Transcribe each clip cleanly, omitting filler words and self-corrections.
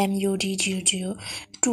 MUD 002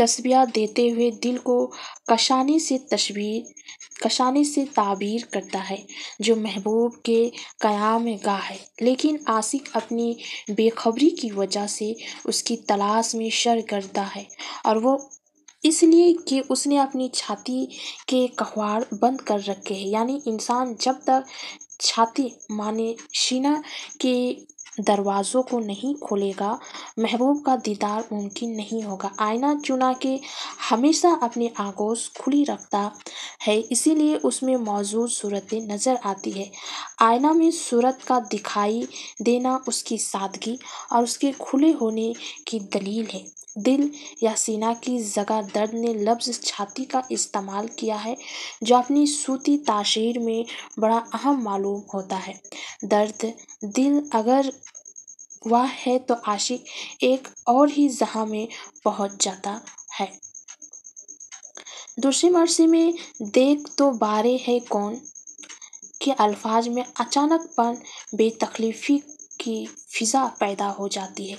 تشبیہ دیتے ہوئے دل کو کشانے سے تعبیر کرتا ہے جو محبوب کے قیام گاہ ہے، لیکن عاشق اپنی بے خبری کی وجہ سے اس کی تلاش میں سرگرداں ہے، اور وہ اس لیے کہ اس نے اپنی چھاتی کے کہواڑ بند کر رکھے ہیں۔ یعنی انسان جب تک چھاتی مانے سینہ کے دروازوں کو نہیں کھولے گا، محبوب کا دیدار ممکن نہیں ہوگا۔ آئینہ چنانچہ ہمیشہ اپنی آغوش کھلی رکھتا ہے، اسی لیے اس میں موجود صورتیں نظر آتی ہے۔ آئینہ میں صورت کا دکھائی دینا اس کی سادگی اور اس کے کھلے ہونے کی دلیل ہے۔ دل یا سینہ کی جگہ درد نے لفظ چھاتی کا استعمال کیا ہے، جو اپنی صوتی تاثیر میں بڑا اہم معلوم ہوتا ہے۔ درد دل اگر وہ ہے تو عاشق ایک اور ہی جہاں میں پہنچ جاتا ہے۔ دوسرے مصرع میں دیکھ تو بارے ہے کون کے الفاظ میں اچانک پن بے تکلفی کی فضا پیدا ہو جاتی ہے،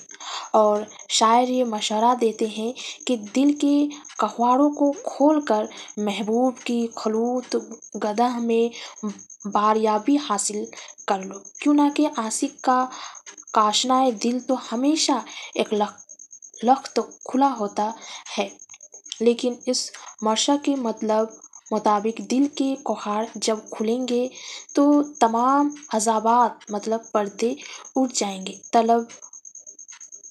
اور شاعر یہ مشورہ دیتے ہیں کہ دل کے کہواڑوں کو کھول کر محبوب کی خلوت گاہ میں باریابی حاصل کر لو، کیونکہ عاشق کا کاشانۂ دل تو ہمیشہ ایک لخت کھلا ہوتا ہے، لیکن اس مصرع کے مطابق دل کے کہواڑ جب کھلیں گے تو تمام حجابات پردے اٹھ جائیں گے، طلب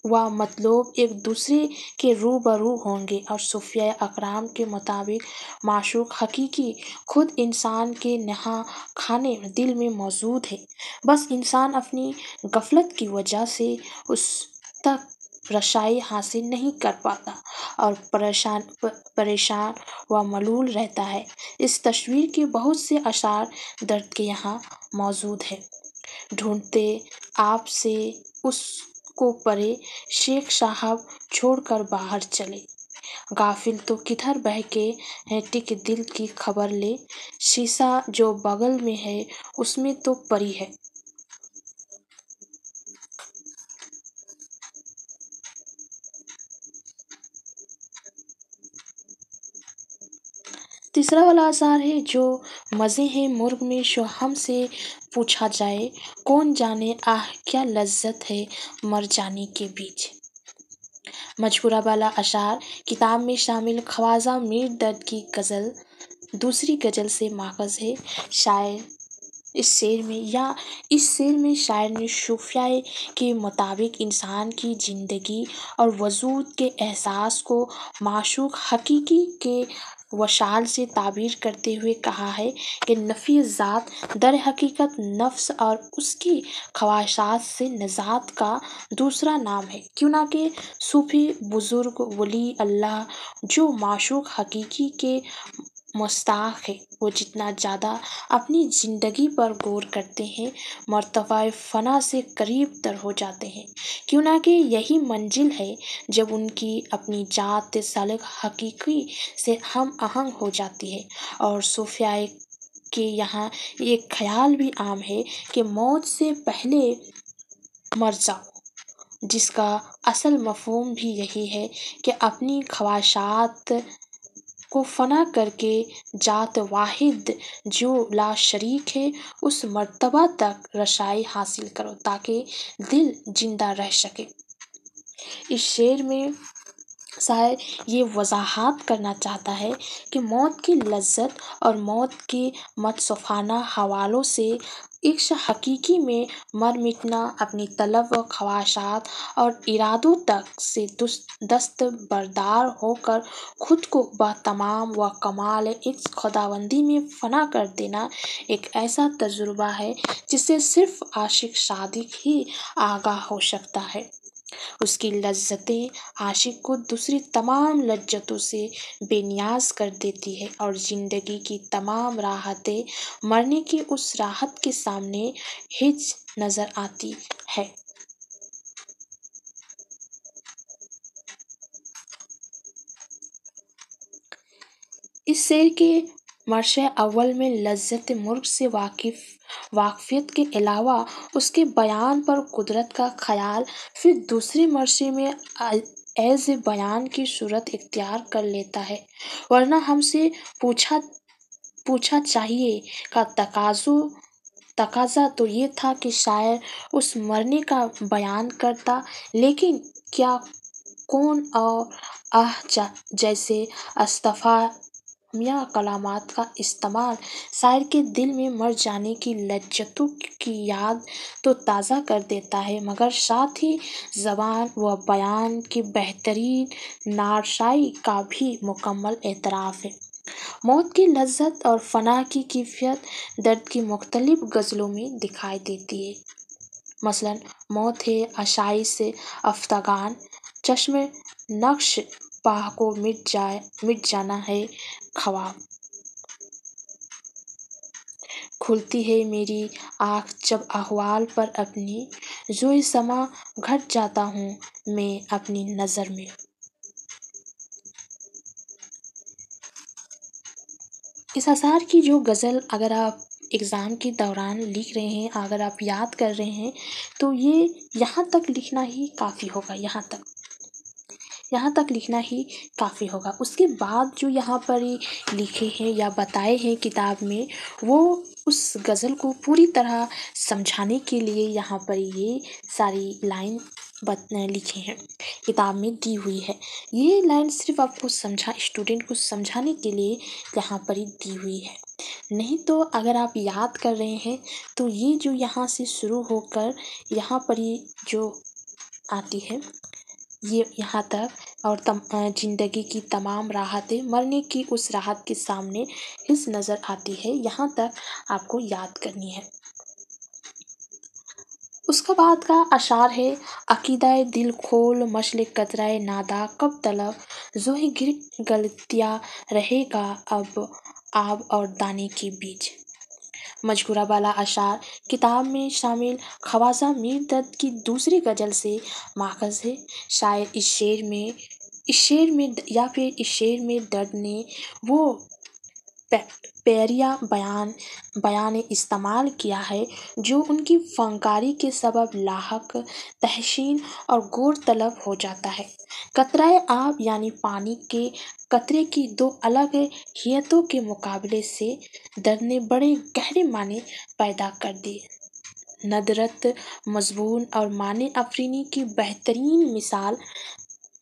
و مطلوب ایک دوسرے کے روبرو ہوں گے، اور صوفیہ اکرام کے مطابق معشوق حقیقی خود انسان کے نہاں خانے دل میں موجود ہے، بس انسان اپنی غفلت کی وجہ سے اس تک رسائی حاصل نہیں کر پاتا اور پریشان و ملول رہتا ہے۔ اس تصویر کے بہت سے اشعار درد کے یہاں موجود ہیں۔ ڈھونڈتے آپ سے اس کو پرے شیخ صاحب چھوڑ کر باہر چلے، غافل تو کدھر بہکے ہیں ٹک دل کی خبر لے، شیشہ جو بغل میں ہے اس میں تو پری ہے۔ تیسرا والا اشعار ہے جو مزے ہیں مرغ میں شو ہم سے پوچھا جائے، کون جانے آہ کیا لذت ہے مر جانے کے بیچ۔ مذکورہ والا اشعار کتاب میں شامل خواجہ میر درد کی غزل دوسری غزل سے ماخوذ ہے۔ اس شعر میں شاعر نے صوفیہ کے مطابق انسان کی زندگی اور وجود کے احساس کو معشوق حقیقی کے وصال سے تعبیر کرتے ہوئے کہا ہے کہ نفی ذات در حقیقت نفس اور اس کی خواہشات سے نجات کا دوسرا نام ہے، کیونکہ صوفی بزرگ ولی اللہ جو معشوق حقیقی کے مشتاق ہیں، وہ جتنا زیادہ اپنی زندگی پر غور کرتے ہیں، مرتبہ فنا سے قریب تر ہو جاتے ہیں، کیونکہ یہی منزل ہے جب ان کی اپنی ذات سالک حقیقی سے ہم آہنگ ہو جاتی ہے۔ اور صوفیہ کے یہاں یہ خیال بھی عام ہے کہ موت سے پہلے مر جاؤ، جس کا اصل مفہوم بھی یہی ہے کہ اپنی خواہشات کو فنا کر کے ذات واحد جو لا شریک ہے اس مرتبہ تک رسائی حاصل کرو تاکہ دل زندہ رہ سکے۔ اس شعر میں شاعر یہ وضاحت کرنا چاہتا ہے کہ موت کی لذت اور موت کے متصوفانہ حوالوں سے عشق حقیقی میں مر مٹنا اپنی طلب و خواہشات اور ارادوں تک سے دست بردار ہو کر خود کو بتمام و کمال عشق خداوندی میں فنا کر دینا ایک ایسا تجربہ ہے جس سے صرف عاشق صادق ہی آگاہ ہو سکتا ہے۔ اس کی لذتیں عاشق کو دوسری تمام لذتوں سے بے نیاز کر دیتی ہیں، اور زندگی کی تمام راحتیں مرنے کی اس راحت کے سامنے ہیج نظر آتی ہیں۔ اس شعر کے مصرع اول میں لذت مرغ سے واقفیت کے علاوہ اس کے بیان پر قدرت کا خیال، پھر دوسرے مصرع میں ایز اے بیان کی صورت اختیار کر لیتا ہے، ورنہ ہم سے پوچھا چاہیے کا تقاضا تو یہ تھا کہ شاعر اس مرنے کا بیان کرتا، لیکن کیا کون اور جیسے استفہامیہ کلمات کا استعمال شاعر کے دل میں مر جانے کی لذتوں کی یاد تو تازہ کر دیتا ہے، مگر ساتھ ہی زبان و بیان کی بہترین نارسائی کا بھی مکمل اعتراف ہے۔ موت کی لذت اور فنا کی کیفیت درد کی مختلف غزلوں میں دکھائی دیتی ہے۔ مثلاً موت ہے آسائش سے افتگان، چشم نقش پاہ کو مٹ جانا ہے خواب، کھلتی ہے میری آنکھ جب احوال پر اپنی، جوئے سما گھٹ جاتا ہوں میں اپنی نظر میں۔ اس اشعار کی جو غزل اگر آپ ایگزام کے دوران لکھ رہے ہیں، اگر آپ یاد کر رہے ہیں، تو یہ یہاں تک لکھنا ہی کافی ہوگا، یہاں تک لکھنا ہی کافی ہوگا۔ اس کے بعد جو یہاں پر لکھے ہیں یا بتائے ہیں کتاب میں، وہ اس غزل کو پوری طرح سمجھانے کے لیے یہاں پر یہ ساری لائن لکھے ہیں، کتاب میں دی ہوئی ہے۔ یہ لائن صرف آپ کو اسٹوڈنٹ کو سمجھانے کے لیے یہاں پر ہی دی ہوئی ہے، نہیں تو اگر آپ یاد کر رہے ہیں تو یہ جو یہاں سے شروع ہو کر یہاں پر ہی جو آتی ہے، یہ یہاں تک، اور زندگی کی تمام راحتیں مرنے کی اس راحت کے سامنے حس نظر آتی ہے، یہاں تک آپ کو یاد کرنی ہے۔ اس کا بعد کا اشعار ہے: عقیدہ دل کھول مشل قطرہ نادا کب طلب، زوہ گر گلتیا رہے گا اب آب اور دانے کے بیچ۔ مذکورہ بالا اشعار کتاب میں شامل خواجہ میر درد کی دوسری غزل سے ماخوذ ہے۔ شاید اس شعر میں درد نے وہ پیریا بیان استعمال کیا ہے جو ان کی فنکاری کے سبب لاحق تحسین اور غور طلب ہو جاتا ہے۔ قطرہ آب یعنی پانی کے قطرے کی دو الگ ہیئتوں کے مقابلے سے درد نے بڑے گہرے معنی پیدا کر دیے۔ ندرت مضمون اور معنی افریدی کی بہترین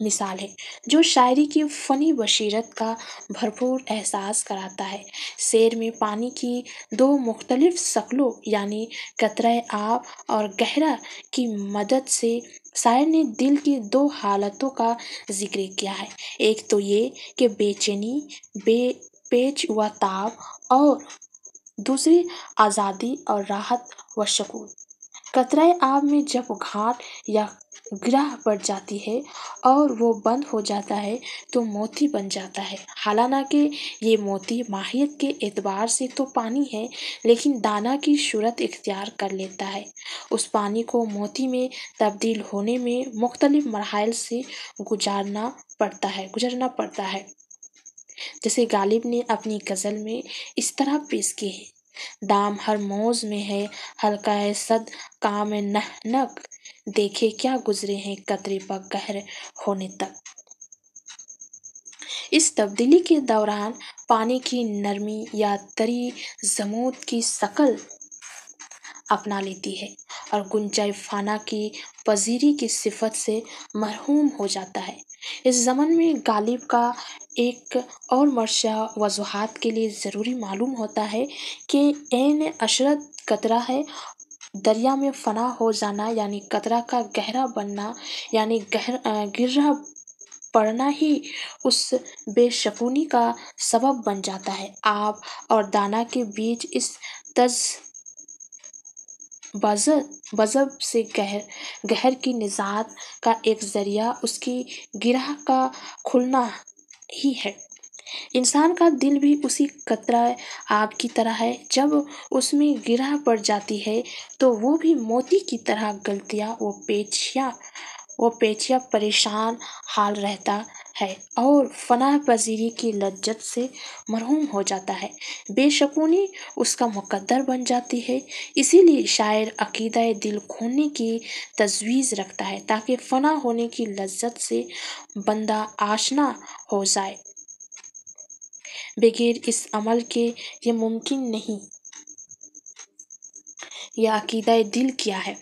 مثال ہے، جو شاعری کی فنی بصیرت کا بھرپور احساس کراتا ہے۔ شعر میں پانی کی دو مختلف شکلوں یعنی قطرہ آب اور گہرا کی مدد سے شاعر نے دل کی دو حالتوں کا ذکر کیا ہے، ایک تو یہ کہ بے چینی، پیچ و تاب، اور دوسری آزادی اور راحت و سکون۔ قطرہ آب میں جب گھاٹ یا گرہ پڑ جاتی ہے اور وہ بند ہو جاتا ہے تو موتی بن جاتا ہے، حالانکہ یہ موتی ماہیت کے اعتبار سے تو پانی ہے، لیکن دانہ کی صورت اختیار کر لیتا ہے۔ اس پانی کو موتی میں تبدیل ہونے میں مختلف مراحل سے گزرنا پڑتا ہے، جسے غالب نے اپنی غزل میں اس طرح پیش کی ہے: دام ہر موج میں ہے حلقہ صد کام نک، دیکھے کیا گزرے ہیں قطرے پہ گہر ہونے تک۔ اس تبدیلی کے دوران پانی کی نرمی یا تری جمود کی شکل اپنا لیتی ہے اور گنجائے فنا کی پذیری کی صفت سے محروم ہو جاتا ہے۔ اس ضمن میں غالب کا ایک اور مرثیہ وضاحت کے لیے ضروری معلوم ہوتا ہے کہ عین عشرت قطرہ ہے، دریا میں فنا ہو جانا یعنی قطرہ کا گہرا بننا یعنی گرہ پڑنا ہی اس بے سکونی کا سبب بن جاتا ہے۔ آب اور دانہ کے بیچ اس بزب سے گہر کی نجات کا ایک ذریعہ اس کی گرہ کا کھلنا ہی ہے۔ انسان کا دل بھی اسی قطرہ آب کی طرح ہے، جب اس میں گرہ پڑ جاتی ہے تو وہ بھی موتی کی طرح گلتیا و پیچیا پریشان حال رہتا ہے اور فنا پذیری کی لذت سے محروم ہو جاتا ہے۔ بے شکونی اس کا مقدر بن جاتی ہے۔ اسی لیے شاعر عقیدہ دل کھونے کی تجویز رکھتا ہے تاکہ فنا ہونے کی لذت سے بندہ آشنا ہو جائے۔ بغیر اس عمل کے یہ ممکن نہیں۔ یہ عقیدہ دل کیا ہے؟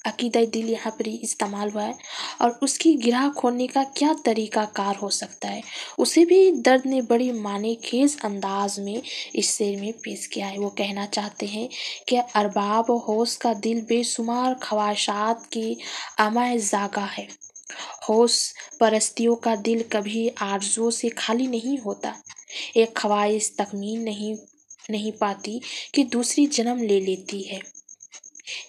عقیدہ دل یہاں پر ہی استعمال ہوا ہے اور اس کی گرہ کھولنے کا کیا طریقہ کار ہو سکتا ہے، اسے بھی درد نے بڑی معنی خیز انداز میں اس شعر میں پیش کیا ہے۔ وہ کہنا چاہتے ہیں کہ ارباب ہوش کا دل بے شمار خواہشات کی امہ زاگہ ہے۔ ہوش پرستیوں کا دل کبھی آرزوؤں سے خالی نہیں ہوتا۔ ایک خواہش تکمیل نہیں پاتی کہ دوسری جنم لے لیتی ہے۔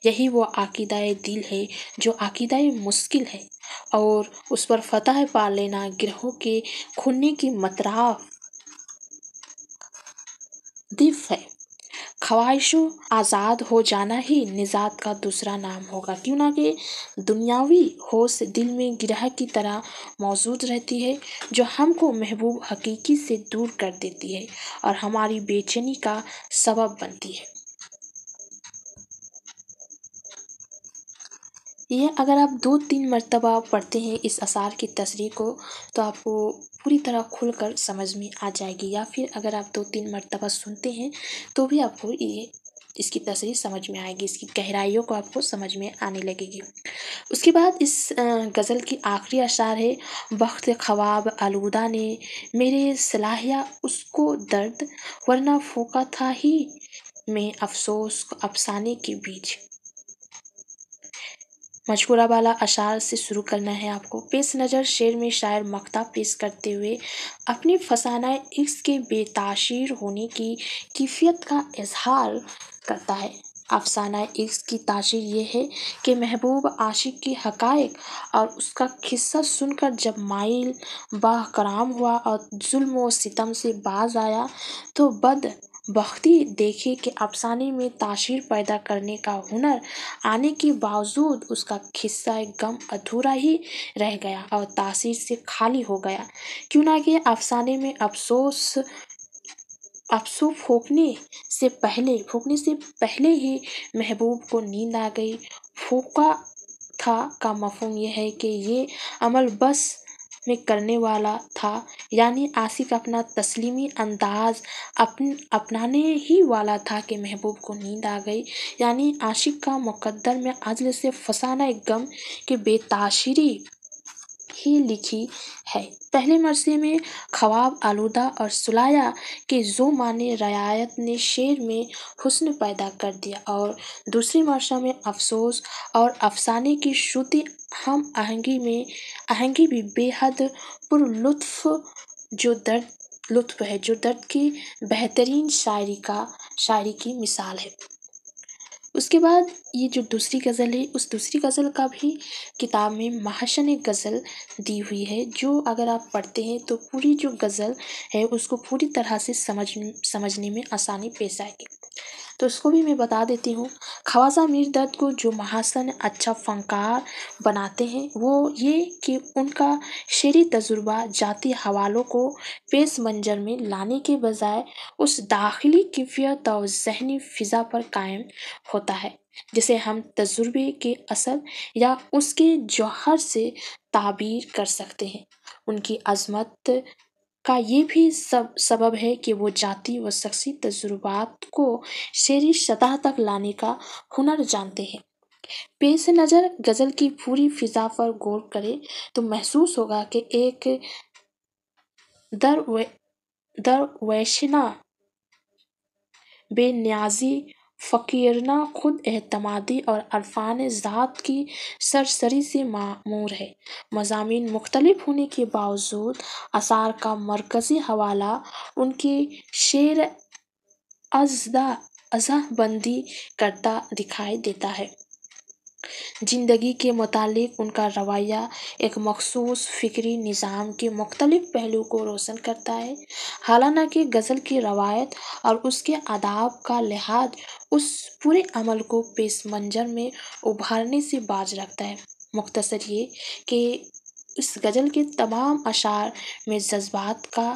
یہی وہ عقیدہ دل ہے جو عقیدہ مشکل ہے اور اس پر فتح پا لینا گرہوں کے کھلنے کی مطراف دف ہے۔ خواہشوں آزاد ہو جانا ہی نجات کا دوسرا نام ہوگا، کیوں نہ کہ دنیاوی ہوش دل میں گرہ کی طرح موجود رہتی ہے جو ہم کو محبوب حقیقی سے دور کر دیتی ہے اور ہماری بے چینی کا سبب بنتی ہے۔ یہ اگر آپ 2-3 مرتبہ پڑھتے ہیں اس اشعار کی تصریح کو تو آپ کو پوری طرح کھل کر سمجھ میں آ جائے گی، یا پھر اگر آپ 2-3 مرتبہ سنتے ہیں تو بھی آپ کو اس کی تصریح سمجھ میں آئے گی، اس کی گہرائیوں کو آپ کو سمجھ میں آنے لگے گی۔ اس کے بعد اس غزل کی آخری اشعار ہے: بخت خواب آلودہ نے میرے صلاحیہ اس کو درد، ورنہ پھونکا تھا ہی میں افسوس کو افسانے کے بیچ۔ مذکورہ والا اشعار سے شروع کرنا ہے آپ کو۔ پیش نظر شعر میں شاعر مقطع پیش کرتے ہوئے اپنی فسانہ عشق کے بے تاثیر ہونے کی کیفیت کا اظہار کرتا ہے۔ افسانہ عشق کی تاثیر یہ ہے کہ محبوب عاشق کی حقائق اور اس کا قصہ سن کر جب مائل باہ کرام ہوا اور ظلم و ستم سے باز آیا تو بدبختی دیکھی کہ افسانے میں تاثیر پیدا کرنے کا ہنر آنے کے باوجود اس کا قصہ غم ادھورا ہی رہ گیا اور تاثیر سے خالی ہو گیا، کیوں نہ کہ افسانے میں افسوس پھونکنے سے پہلے ہی محبوب کو نیند آ گئی۔ پھونکا تھا کا مفہوم یہ ہے کہ یہ عمل بس میں کرنے والا تھا، یعنی عاشق اپنا تسلیمی انداز اپنانے ہی والا تھا کہ محبوب کو نیند آ گئی، یعنی عاشق کا مقدر میں عجز سے فسانہ غم کی بے تاثیری ہی لکھی ہے۔ پہلے مرثے میں خواب آلودہ اور صلاحیہ کے جو معنی رعایت نے شعر میں حسن پیدا کر دیا، اور دوسرے مرثے میں افسوس اور افسانے کی شروطی ہم آہنگی بھی بے حد پر لطف ہے جو درد کی بہترین شاعری کی مثال ہے۔ اس کے بعد یہ جو دوسری غزل ہے، اس دوسری غزل کا بھی کتاب میں محسن غزل دی ہوئی ہے، جو اگر آپ پڑھتے ہیں تو پوری جو غزل ہے اس کو پوری طرح سے سمجھنے میں آسانی پیش آئے گی۔ تو اس کو بھی میں بتا دیتی ہوں۔ خواجہ میر درد کو جو محسن اچھا فنکار بناتے ہیں وہ یہ کہ ان کا شعری تجربہ ذاتی حوالوں کو پیش منظر میں لانے کے بجائے اس داخلی کیفیت اور ذہنی فضا پر قائم ہوتا ہے جسے ہم تجربے کے اثر یا اس کے جوہر سے تعبیر کر سکتے ہیں۔ ان کی عظمت کا یہ بھی سبب ہے کہ وہ ذاتی و شخصی تجربات کو شعری سطح تک لانے کا ہنر جانتے ہیں۔ پیش نظر غزل کی پوری فضا پر غور کریں تو محسوس ہوگا کہ ایک درویشانہ، بے نیازی، فقیرانہ خود اعتمادی اور عرفان ذات کی سرسری سے معمور ہے۔ مضامین مختلف ہونے کے باوجود اشعار کا مرکزی حوالہ ان کی شعر اجزا بندی کرتا دکھائی دیتا ہے۔ زندگی کے متعلق ان کا رویہ ایک مخصوص فکری نظام کے مختلف پہلوؤں کو روشن کرتا ہے، حالانکہ غزل کی روایت اور اس کے آداب کا لحاظ اس پورے عمل کو پیش منظر میں ابھارنے سے باز رکھتا ہے۔ مختصر یہ کہ اس غزل کے تمام اشعار میں جذبات کا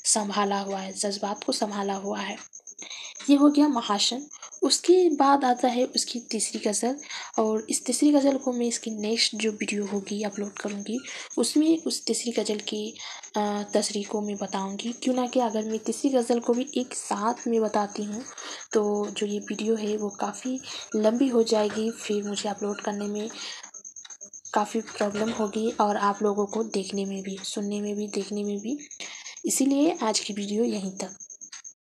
سنبھالا ہوا ہے، جذبات کو سنبھالا ہوا ہے۔ یہ ہو گیا محاشن۔ اس کے بعد آتا ہے اس کی تیسری غزل، اور اس تیسری غزل کو میں اس کی نیکسٹ جو ویڈیو ہوگی اپلوڈ کروں گی، اس میں اس تیسری غزل کی تشریح کو میں بتاؤں گی، کیوں نہ کہ اگر میں تیسری غزل کو بھی ایک ساتھ میں بتاتی ہوں تو جو یہ ویڈیو ہے وہ کافی لمبی ہو جائے گی، پھر مجھے اپلوڈ کرنے میں کافی پرابلم ہوگی، اور آپ لوگوں کو دیکھنے میں بھی، سننے میں بھی، دیکھنے میں بھی۔ اسی لیے آج کی ویڈیو یہیں تک۔